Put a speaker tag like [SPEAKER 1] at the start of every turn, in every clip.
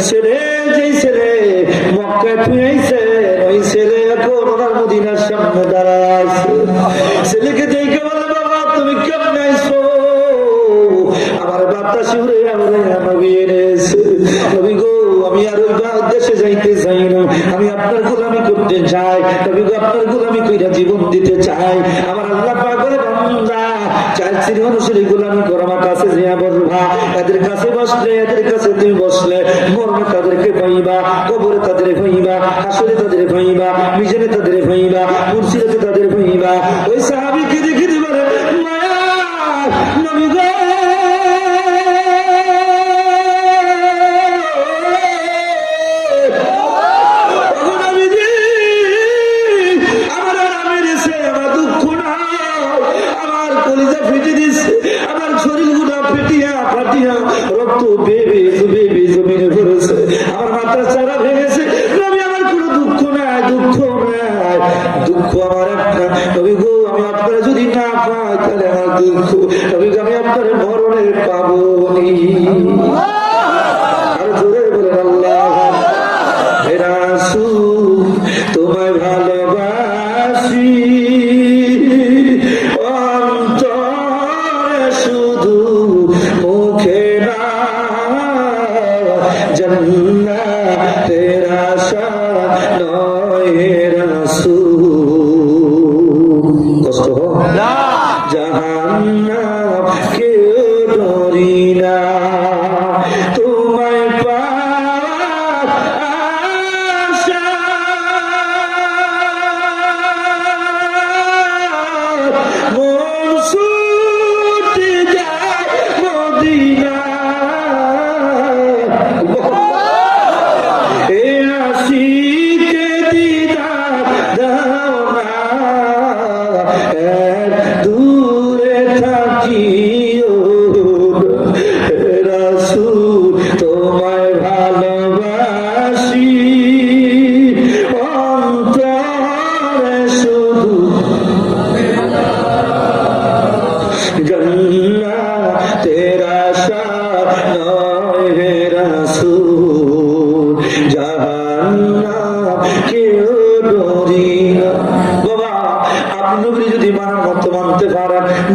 [SPEAKER 1] ছেলে যেই ছেলে মক্কায় থুইছে ওই ছেলে এখন ওনার মদিনার সামনে দাঁড়ায় আছে। ছেলেকে দেখে বলে বাবা তুমি কেমন আইছো? আমার বাতাস উড়ে উড়ে নবী এনেছে। নবী গো আমি আর ওই দেশে যাইতে চাই না, আমি আপনার গোলামি করতে চাই। নবী গো আপনার গোলামি কইরা জীবন দিতে চাই। আমার আল্লাহ পাক বলে বান্দা চার শ্রেণী মানুষের গোলামি করো, আমার কাছে জিয়া বলবা। এদের কাছে বসলে এদের কাছে তুমি বসলে মরণে তাদেরকে পাইবা, কবরে তাদের পাইবা, হাসরে তাদের পাইবা, মিজানে তাদের পাইবা, মুরসিরাতে তাদের পাইবা। ওই সাহাবীকে দেখে দিবারে মায়া নবী গো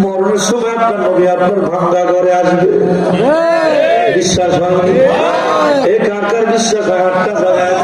[SPEAKER 1] মরণের সময় আপনার নবী আপনার ভাঙ্গা ঘরে আসবে। বিশ্বাস হয়? এ কার কার বিশ্বাস হয়? 8টা জায়গায়